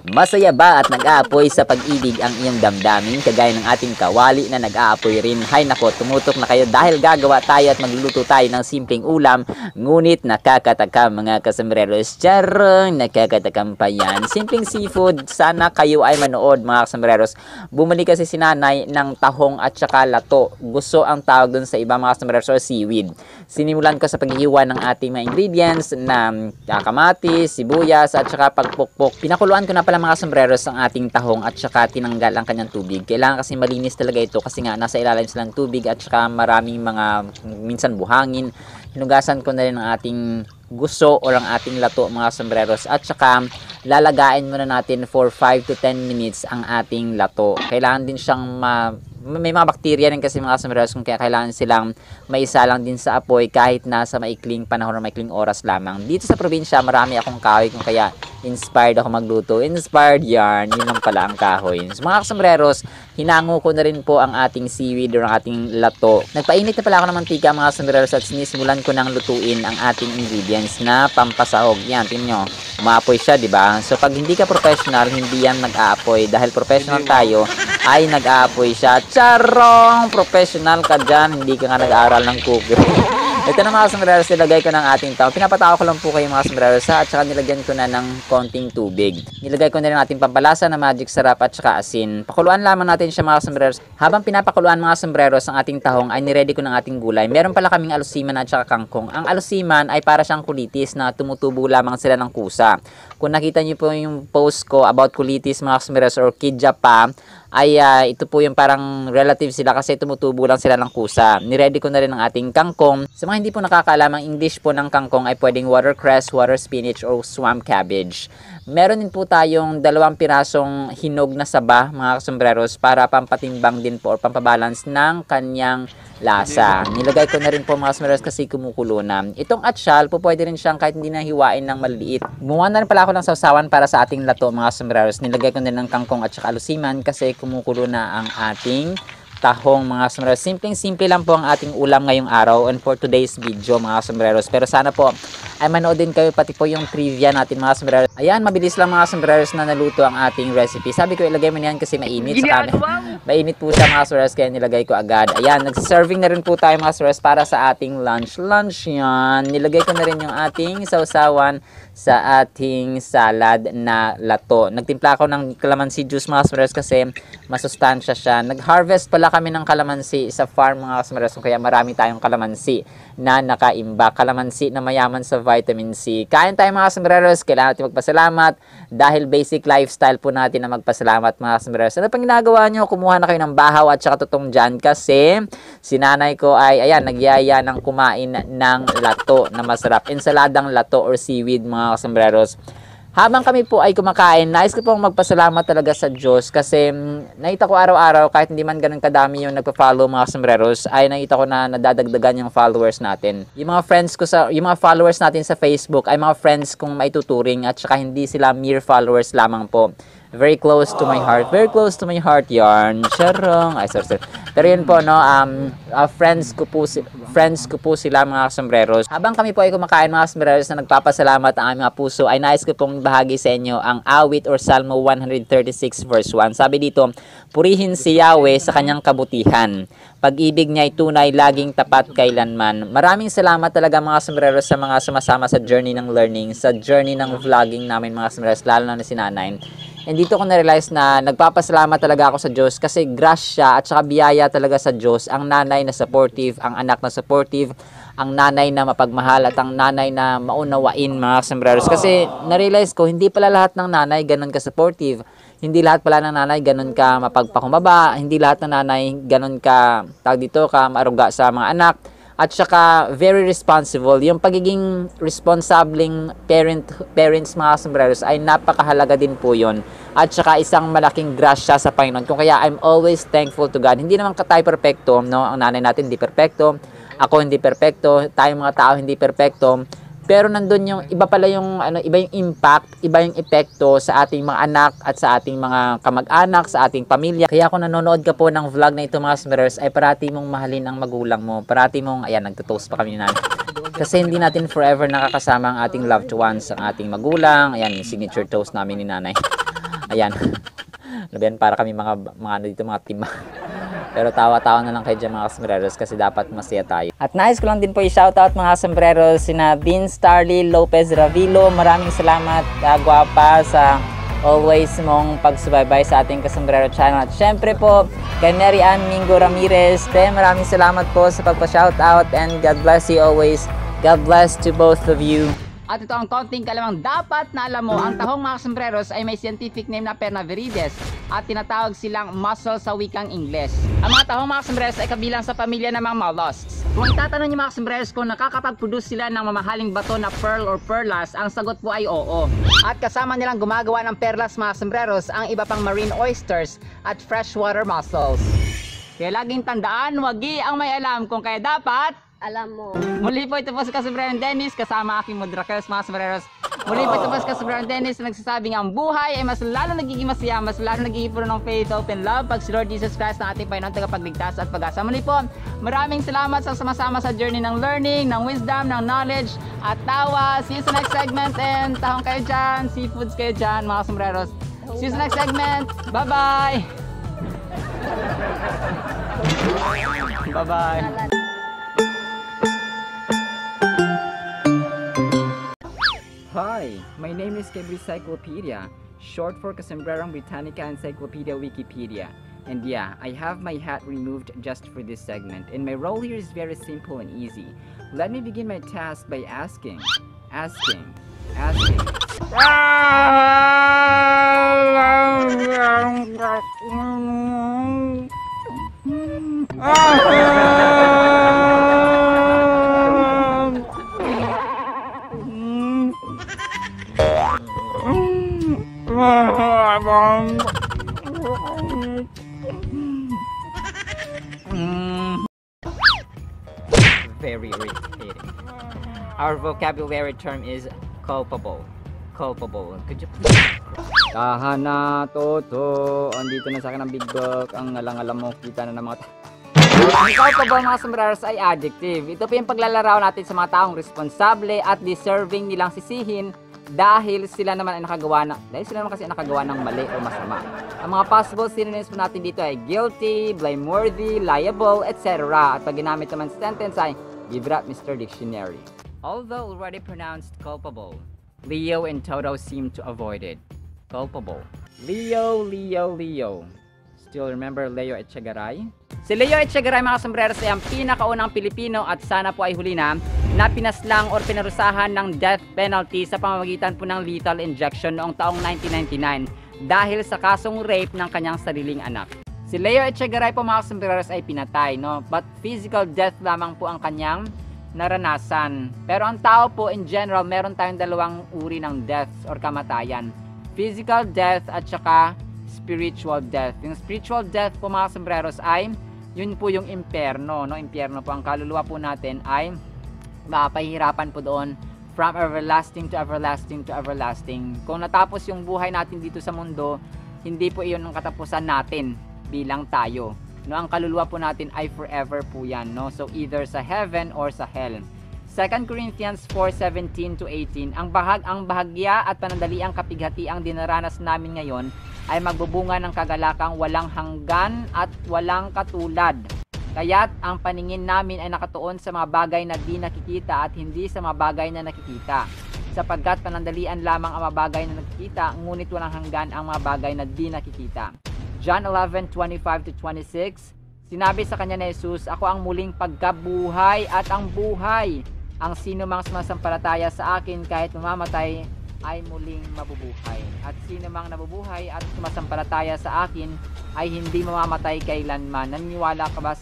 Masaya ba at nag-aapoy sa pag-ibig ang iyong damdamin kagaya ng ating kawali na nag-aapoy rin? Hay nako, tumutok na kayo dahil gagawa tayo at magluluto tayo ng simpleng ulam. Ngunit nakakatakam mga kasambreros. Charong, nakakatakam pa yan. Simpleng seafood, sana kayo ay manood mga kasambreros. Bumili kasi si nanay ng tahong at saka lato. Gusto ang tawag dun sa iba mga kasambreros or seaweed. Sinimulan ko sa paghihiwa ng ating mga ingredients na kamatis, sibuyas at saka pagpukpok. Pinakuluan ko na pala mga sombreros ang ating tahong at saka tinanggal ang kanyang tubig. Kailangan kasi malinis talaga ito kasi nga nasa ilalim silang tubig at saka maraming mga minsan buhangin. Hinugasan ko na rin ang ating gusto o ang ating lato mga sombreros at saka lalagain muna natin for 5 to 10 minutes ang ating lato. Kailangan din siyang may mga bakterya rin kasi mga sombreros kung kaya kailangan silang maisa lang din sa apoy kahit nasa maikling panahon o maikling oras lamang. Dito sa probinsya marami akong kahoy kung kaya inspired ako magluto. Inspired yarn, yun lang pala ang kahoy. So, mga sombreros, hinango ko na rin po ang ating seaweed o ang ating lato. Nagpainit na pala ako ng mantika mga sombreros at sinisimulan ko nang lutuin ang ating ingredients na pampasahog. Yan, tingnan nyo. Umaapoy siya, di ba? So pag hindi ka professional, hindi yan nag-aapoy. Dahil professional tayo, ay nag-aapoy siya. Charong! Professional ka dyan, hindi ka nga nag-aaral ng cooking. Ito na mga sombreros, nilagay ko ng ating tao. Pinapatawa ko lang po kayo mga sombreros at saka nilagyan ko na ng konting tubig. Nilagay ko na rin ating pampalasa na magic sarap at saka asin. Pakuluan lamang natin siya mga sombreros. Habang pinapakuluan mga sombreros ang ating tahong ay niready ko ng ating gulay. Meron pala kaming alusiman at saka kangkong. Ang alusiman ay para siyang kulitis na tumutubo lamang sila ng kusa. Kung nakita niyo po yung post ko about kulitis mga sombreros or kidja pa, ay ito po yung parang relative sila kasi tumutubo lang sila ng kusa. Niready ko na rin ang ating kangkong. Sa mga hindi po nakakaalam, ang English po ng kangkong ay pwedeng watercress, water spinach, o swamp cabbage. Meron din po tayong 2 pirasong hinog na saba mga sombreros para pampatimbang din po or pampabalance ng kanyang lasa. Nilagay ko na rin po mga sombreros kasi kumukulo na. Itong atsyal po pwede rin siyang kahit hindi na hiwain ng maliliit. Gumawa na rin pala ako ng sausawan para sa ating lato mga sombreros. Nilagay ko na rin ng kangkong at saka alusiman kasi kumukulo na ang ating tahong mga sombreros. Simpleng-simple lang po ang ating ulam ngayong araw and for today's video mga sombreros. Pero sana po ay manood din kayo pati po yung trivia natin mga sombreros. Ayan, mabilis lang mga sombreros na naluto ang ating recipe. Sabi ko ilagay mo niyan kasi mainit sa kanin. Mainit po siya mga sombreros kaya nilagay ko agad. Ayan, nagsiserving na rin po tayo mga sombreros para sa ating lunch. Lunch yan. Nilagay ko na rin yung ating sausawan sa ating salad na lato. Nagtimpla ako ng calamansi juice mga sombreros kasi masustansya siya. Nag-harvest pala kami ng kalamansi sa farm mga sombreros kaya marami tayong kalamansi na nakaimbak. Kalamansi na mayaman sa vitamin C. Kain tayo mga sombreros, kailangan natin magpasalamat dahil basic lifestyle po natin na magpasalamat mga sombreros. Ano pang ginagawa nyo? Kumuha na kayo ng bahaw at saka tutong dyan kasi si nanay ko ay ayan, nagyaya ng kumain ng lato na masarap. Ensaladang lato or seaweed mga sombreros. Habang kami po ay kumakain, nais ko pong magpasalamat talaga sa Diyos kasi nakita ko araw-araw kahit hindi man ganun kadami yung nagpa-follow mga sombreros ay nakita ko na nadadagdagan yung followers natin. Yung mga friends ko yung mga followers natin sa Facebook ay mga friends kong maituturing at saka hindi sila mere followers lamang po. Very close to my heart. Very close to my heart yarn. Charong. Ay, sorry. Pero yun po, no, friends ko po sila mga sombreros. Habang kami po ay kumakain mga sombreros na nagpapasalamat ang aming mga puso, ay nais ko pong bahagi sa inyo ang awit or Salmo 136 verse 1. Sabi dito, purihin si Yahweh sa kanyang kabutihan. Pag-ibig niya ay tunay, laging tapat kailanman. Maraming salamat talaga mga sombreros sa mga sumasama sa journey ng learning, sa journey ng vlogging namin mga sombreros, lalo na si Nanay. And dito ko na-realize na nagpapasalamat talaga ako sa Diyos kasi grasya at saka biyaya talaga sa Diyos ang nanay na supportive, ang anak na supportive, ang nanay na mapagmahal at ang nanay na maunawain mga sombreros. Kasi na-realize ko hindi pala lahat ng nanay ganun ka-supportive. Hindi lahat pala ng nanay ganun ka mapagpakumbaba, hindi lahat ng nanay ganun ka maaruga sa mga anak. At saka very responsible. Yung pagiging responsableng parents mga sombreros ay napakahalaga din po yun. At saka isang malaking grasya sa Panginoon. Kung kaya I'm always thankful to God. Hindi naman tayo perfecto, no? Ang nanay natin hindi perfecto. Ako hindi perfecto. Tayong mga tao hindi perfecto. Pero nandun yung iba pala yung iba yung impact, iba yung epekto sa ating mga anak at sa ating mga kamag-anak, sa ating pamilya. Kaya kung nanonood ka po ng vlog na ito mga sombreros, ay parati mong mahalin ang magulang mo. Parati mong, ayan, nagtutoast pa kami na. Kasi hindi natin forever nakakasama ang ating loved ones, ang ating magulang. Ayan, yung signature toast namin ni nanay. Ayan. Labihan para kami mga ano dito, mga team. Pero tawa-tawa na lang kayo dyan mga sombreros kasi dapat masaya tayo. At nais ko lang din po i-shoutout mga sombreros sina Vince Starley Lopez Ravilo. Maraming salamat Guapa sa always mong pagsubaybay sa ating Kasombrero channel. At syempre po kay Mary Ann Mingo Ramirez. Maraming salamat po sa pagpa-shoutout and God bless you always. God bless to both of you. At ito ang konting kalamang dapat na alam mo. Ang tahong mga sombreros ay may scientific name na Pernavirides at tinatawag silang mussel sa wikang Ingles. Ang mga tahong mga sombreros ay kabilang sa pamilya ng mga mollusks. Kung itatanong niyo mga sombreros kung nakakapag-produce sila ng mamahaling bato na pearl or perlas, ang sagot po ay oo. At kasama nilang gumagawa ng perlas mga sombreros ang iba pang marine oysters at freshwater mussels. Kaya laging tandaan, wagi ang may alam kung kaya dapat alam mo. Muli po ito po si Kasombrero Dennis kasama aking modrakers mga sombreros. Muli po ito po si Kasombrero Dennis na nagsasabing ang buhay ay mas lalo nagiging masaya, mas lalo nagiging puno ng faith, hope, and love pag si Lord Jesus Christ na ating Panginoon tagapagligtas at pag-asa. Muli po, maraming salamat sa sama-sama sa journey ng learning, ng wisdom, ng knowledge at tawa. See you sa next segment and tahong kayo dyan, seafoods kayo dyan mga sombreros. See you sa next segment. Bye-bye! Bye-bye! Hi, my name is Kebricyclopedia, short for Kasombrerong Britannica Encyclopedia Wikipedia. And yeah, I have my hat removed just for this segment, and my role here is very simple and easy. Let me begin my task by asking. Very irritating. Our vocabulary term is culpable. Culpable. Could you please? Kahana toto. Andito na sa akin ang big book. Ang alang-alam mo, kita na ng mga ang culpable mga sombreros ay adjective. Ito po yung paglalaraw natin sa mga taong responsable at deserving nilang sisihin dahil sila naman kasi nakagawa ng mali o masama. Ang mga possible synonyms po natin dito ay guilty, blameworthy, liable, etc. At pag ginamit naman sa sentence ay give it up Mr. Dictionary. Although already pronounced culpable, Leo and Toto seem to avoid it. Culpable. Leo. Still remember Leo Echegaray? Si Leo Echegaray mga sombreros ay ang pinakaunang Pilipino at sana po ay huli na pinaslang or pinarusahan ng death penalty sa pamamagitan po ng lethal injection noong taong 1999 dahil sa kasong rape ng kanyang sariling anak. Si Leo Echegaray po mga sombreros ay pinatay, no? But physical death lamang po ang kanyang naranasan. Pero ang tao po in general, meron tayong dalawang uri ng deaths or kamatayan. Physical death at saka spiritual death. Yung spiritual death po mga sombreros ay yun po yung impyerno, no? Impyerno po ang kaluluwa po natin ay mapahihirapan po doon from everlasting to everlasting to everlasting. Kung natapos yung buhay natin dito sa mundo, hindi po iyon ang katapusan natin bilang tayo, no? Ang kaluluwa po natin ay forever po yan, no? So either sa heaven or sa hell. 2 Corinthians 4:17-18, ang bahagya at panandaliang kapighatiang dinaranas namin ngayon ay magbubunga ng kagalakang walang hanggan at walang katulad. Kaya't ang paningin namin ay nakatuon sa mga bagay na di nakikita at hindi sa mga bagay na nakikita. Sapagkat panandalian lamang ang mga bagay na nakikita, ngunit walang hanggan ang mga bagay na di nakikita. John 11:25-26, sinabi sa kanya ni Jesus, ako ang muling pagkabuhay at ang buhay. Ang sino mang sumasampalataya sa akin kahit mamamatay ay muling mabubuhay. At sino mang nabubuhay at sumasampalataya sa akin ay hindi mamamatay kailanman. Naniniwala ka ba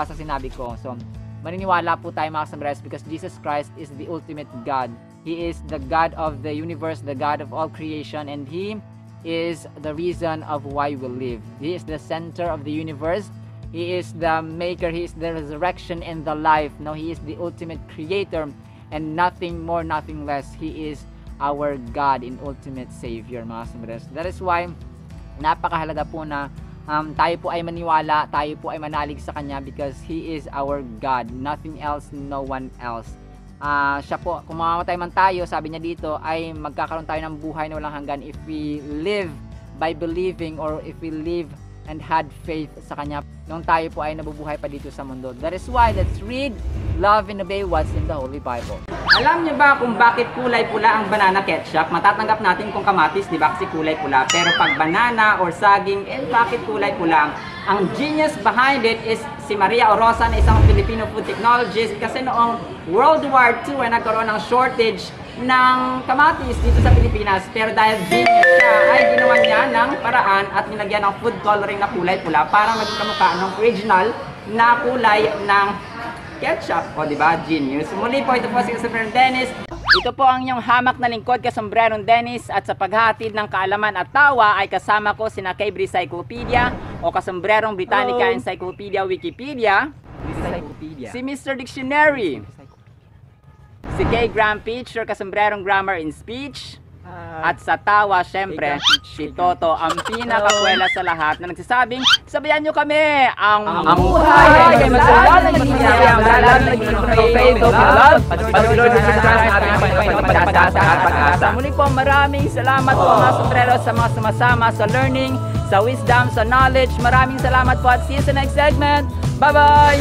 sa sinabi ko? So, maniniwala po tayo mga sombreros because Jesus Christ is the ultimate God. He is the God of the universe, the God of all creation, and He is the reason of why we live. He is the center of the universe. He is the maker, He is the resurrection and the life. No, He is the ultimate creator and nothing more, nothing less. He is our God and ultimate Savior, mga sombreros. That is why napakahalaga po na tayo po ay maniwala, tayo po ay manalig sa Kanya because He is our God. Nothing else, no one else. Siya po, kung mamamatay man tayo, sabi niya dito, ay magkakaroon tayo ng buhay na walang hanggan if we live by believing, or if we live and had faith sa Kanya nung tayo po ay nabubuhay pa dito sa mundo. That is why, let's read, love, and obey what's in the Holy Bible. Alam niyo ba kung bakit kulay pula ang banana ketchup? Matatanggap natin kung kamatis, di ba? Kasi kulay pula. Pero pag banana or saging, bakit kulay pula? Ang genius behind it is si Maria Orosa, na isang Filipino food technologist. Kasi noong World War II ay nagkaroon ng shortage ng kamatis dito sa Pilipinas. Pero dahil genius siya, ay ginawa niya ng paraan at nilagyan ng food coloring na kulay pula para maging kamukha ng original na kulay ng ketchup. O diba? Genius. Muli po, ito po si Kasombrerong Dennis. Ito po ang inyong hamak na lingkod, Kasombrerong Dennis. At sa paghatid ng kaalaman at tawa ay kasama ko sina Cable Cyclopedia o Kasombrerong Britannica Encyclopedia Wikipedia. Si Mr. Dictionary. Si Kay Graham Pitch, or Kasombrerong Grammar in Speech. At sa tawa, syempre, si Toto, ang pinakakwela sa lahat, na nagsasabing, sabayan nyo kami, ang buhay ay masalan ng ginagawa, ang lalag ng ginagawa, pag-asa. Muli po, maraming salamat po mga sombrero sa mga sumasama sa learning, sa wisdom, sa knowledge. Maraming salamat po at see you sa next segment. Bye-bye!